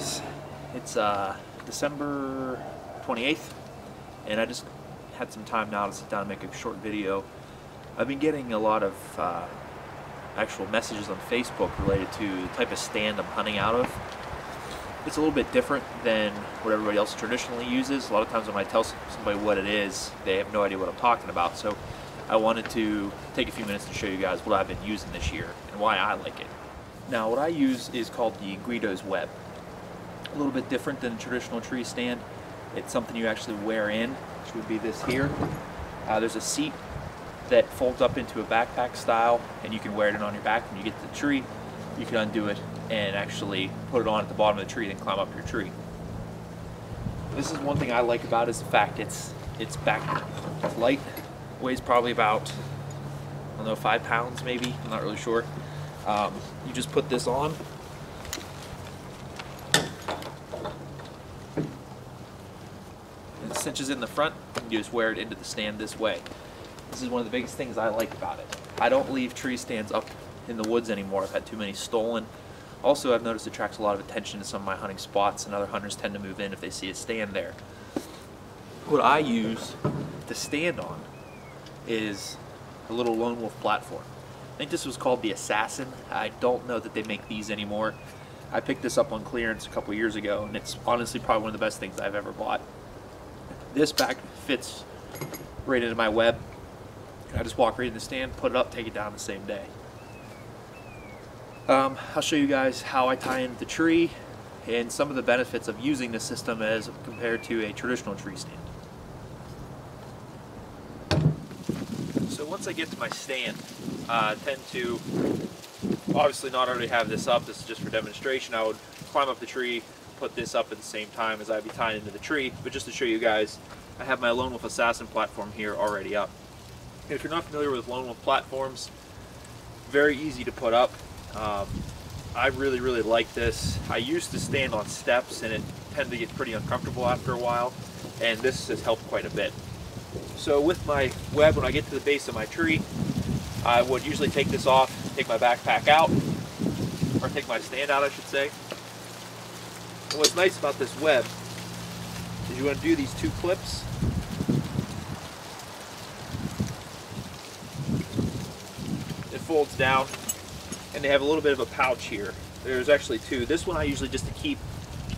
guys, it's December 28th, and I just had some time now to sit down and make a short video. I've been getting a lot of actual messages on Facebook related to the type of stand I'm hunting out of. It's a little bit different than what everybody else traditionally uses. A lot of times when I tell somebody what it is, they have no idea what I'm talking about. So I wanted to take a few minutes to show you guys what I've been using this year and why I like it. Now, what I use is called the Guidos Web. A little bit different than a traditional tree stand. It's something you actually wear in, which would be this here. There's a seat that folds up into a backpack style, and you can wear it in on your back. When you get to the tree, you can undo it and actually put it on at the bottom of the tree, then climb up your tree. This is one thing I like about it, is the fact it's back. It's light, weighs probably about, I don't know, 5 pounds maybe, I'm not really sure. You just put this on, and it cinches in the front, and you just wear it into the stand this way. This is one of the biggest things I like about it. I don't leave tree stands up in the woods anymore. I've had too many stolen. Also, I've noticed it attracts a lot of attention to some of my hunting spots, and other hunters tend to move in if they see a stand there. What I use to stand on is a little lone wolf platform. I think this was called the Assassin. I don't know that they make these anymore. I picked this up on clearance a couple years ago, and it's honestly probably one of the best things I've ever bought. This back fits right into my web. I just walk right in the stand, put it up, take it down the same day. I'll show you guys how I tie in the tree and some of the benefits of using this system as compared to a traditional tree stand. So once I get to my stand, I tend to obviously not already have this up. This is just for demonstration. I would climb up the tree, put this up at the same time as I'd be tying into the tree. But just to show you guys, I have my Lone Wolf Assassin platform here already up. And if you're not familiar with Lone Wolf platforms, very easy to put up. I really like this. I used to stand on steps, and it tended to get pretty uncomfortable after a while, and this has helped quite a bit. So with my web, when I get to the base of my tree, I would usually take this off, take my backpack out, or take my stand out, I should say. And what's nice about this web is you want to do these 2 clips. It folds down, and they have a little bit of a pouch here. There's actually 2. This one I usually, just to keep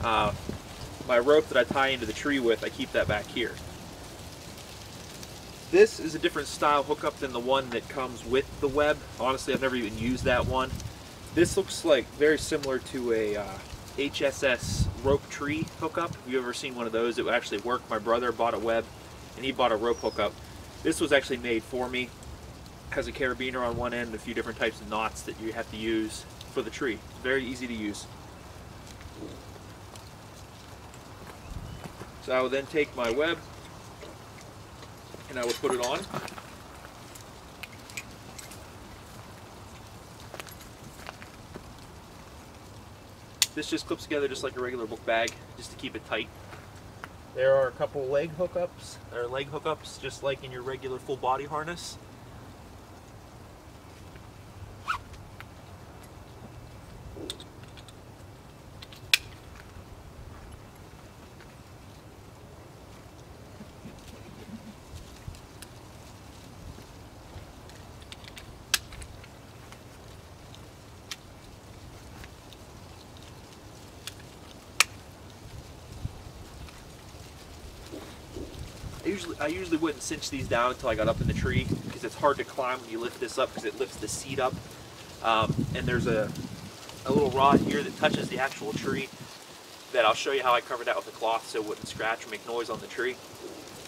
my rope that I tie into the tree with, I keep that back here. This is a different style hookup than the one that comes with the web. Honestly, I've never even used that one. This looks like very similar to a HSS rope tree hookup. Have you ever seen one of those? It would actually work. My brother bought a web, and he bought a rope hookup. This was actually made for me. Has a carabiner on one end and a few different types of knots that you have to use for the tree. It's very easy to use. So I would then take my web and I would put it on. This just clips together just like a regular book bag, just to keep it tight. There are a couple leg hookups, just like in your regular full body harness. I usually wouldn't cinch these down until I got up in the tree, because it's hard to climb when you lift this up, because it lifts the seat up. And there's a little rod here that touches the actual tree that I'll show you how I covered that with a cloth so it wouldn't scratch or make noise on the tree.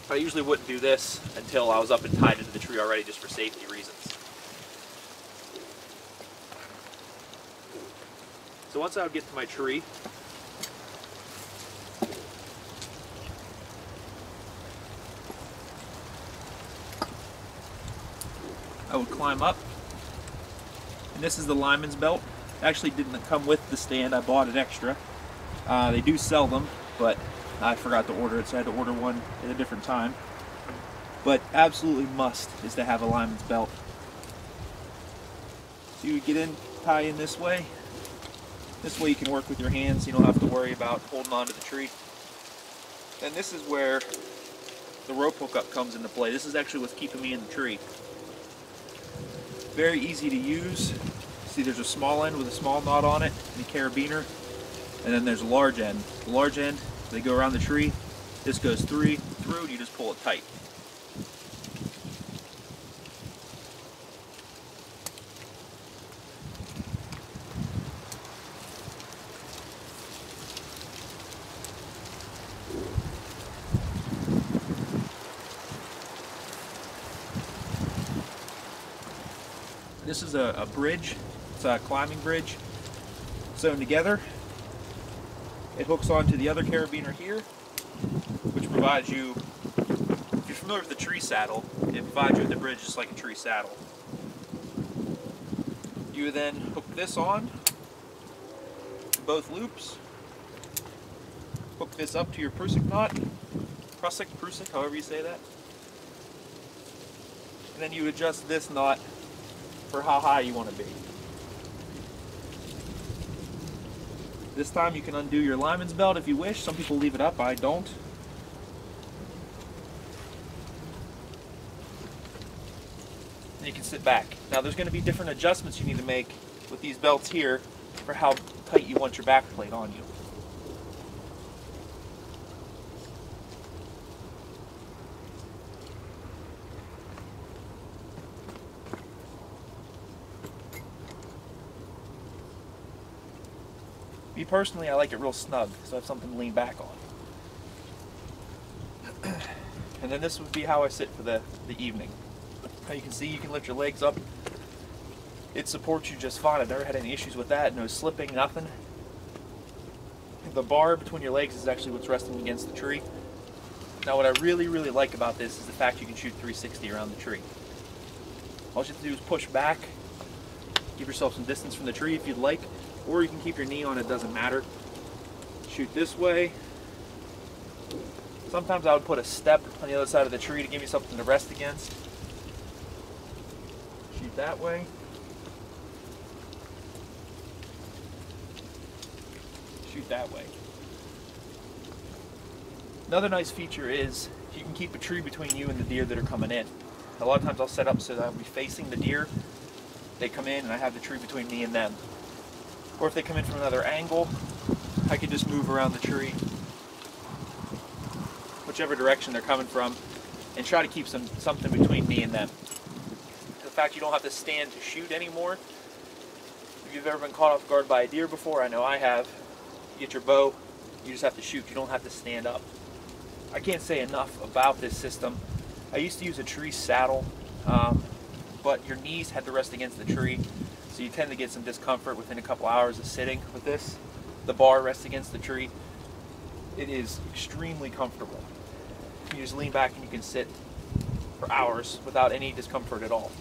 But I usually wouldn't do this until I was up and tied into the tree already, just for safety reasons. So once I would get to my tree, I would climb up, and this is the lineman's belt. It actually didn't come with the stand, I bought it extra. They do sell them, but I forgot to order it, so I had to order one at a different time. But absolutely must is to have a lineman's belt. So you would get in, tie in this way, This way you can work with your hands, you don't have to worry about holding on to the tree. Then this is where the rope hookup comes into play. This is actually what's keeping me in the tree. Very easy to use. See, there's a small end with a small knot on it, and a carabiner, and then there's a large end. The large end, they go around the tree. This goes through, and you just pull it tight. This is a bridge. It's a climbing bridge sewn together. It hooks onto the other carabiner here, which provides you, if you're familiar with the tree saddle, it provides you with the bridge just like a tree saddle. You then hook this on to both loops, hook this up to your prusik knot, prusik, however you say that, and then you adjust this knot for how high you want to be. This time you can undo your lineman's belt if you wish. Some people leave it up, I don't. And you can sit back. Now there's going to be different adjustments you need to make with these belts here for how tight you want your back plate on you. Me personally, I like it real snug, so I have something to lean back on. And then this would be how I sit for the evening. Now you can see you can lift your legs up. It supports you just fine. I've never had any issues with that. No slipping, nothing. The bar between your legs is actually what's resting against the tree. Now what I really like about this is the fact you can shoot 360 around the tree. All you have to do is push back, give yourself some distance from the tree if you'd like, or you can keep your knee on, it doesn't matter. Shoot this way. Sometimes I would put a step on the other side of the tree to give me something to rest against. Shoot that way. Shoot that way. Another nice feature is you can keep a tree between you and the deer that are coming in. A lot of times I'll set up so that I'll be facing the deer. They come in and I have the tree between me and them. Or if they come in from another angle, I can just move around the tree, whichever direction they're coming from, and try to keep something between me and them. The fact you don't have to stand to shoot anymore. If you've ever been caught off guard by a deer before, I know I have. You get your bow, you just have to shoot. You don't have to stand up. I can't say enough about this system. I used to use a tree saddle, but your knees had to rest against the tree. So you tend to get some discomfort within a couple hours of sitting with this. The bar rests against the tree. It is extremely comfortable. You just lean back and you can sit for hours without any discomfort at all.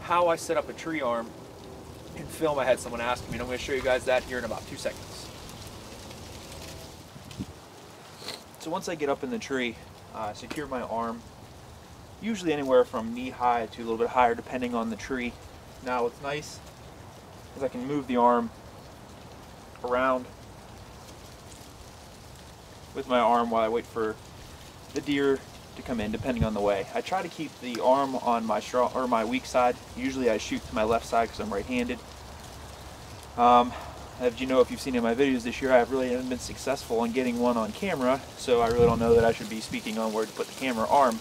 How I set up a tree arm in film, I had someone ask me, and I'm going to show you guys that here in about 2 seconds. So once I get up in the tree, I secure my arm, usually anywhere from knee high to a little bit higher depending on the tree. Now what's nice is I can move the arm around with my arm while I wait for the deer to come in, depending on the way. I try to keep the arm on my strong or my weak side. Usually I shoot to my left side because I'm right-handed. As you know, if you've seen in my videos this year, I really haven't been successful in getting one on camera, so I really don't know that I should be speaking on where to put the camera arm,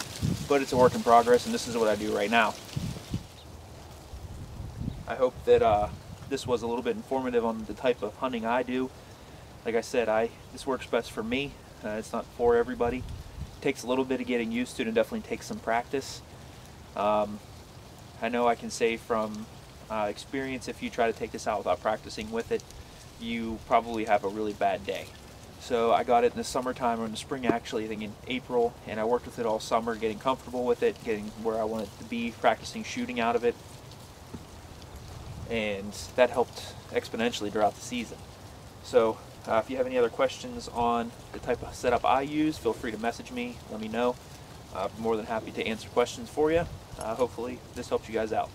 but it's a work in progress, and this is what I do right now. I hope that this was a little bit informative on the type of hunting I do. Like I said, this works best for me. It's not for everybody. It takes a little bit of getting used to it and definitely takes some practice. I know I can say from experience, if you try to take this out without practicing with it, you probably have a really bad day. So I got it in the summertime, or in the spring actually, I think in April, and I worked with it all summer, getting comfortable with it, getting where I wanted to be, practicing shooting out of it, and that helped exponentially throughout the season. So if you have any other questions on the type of setup I use, feel free to message me, let me know. I'm more than happy to answer questions for you. Hopefully this helps you guys out.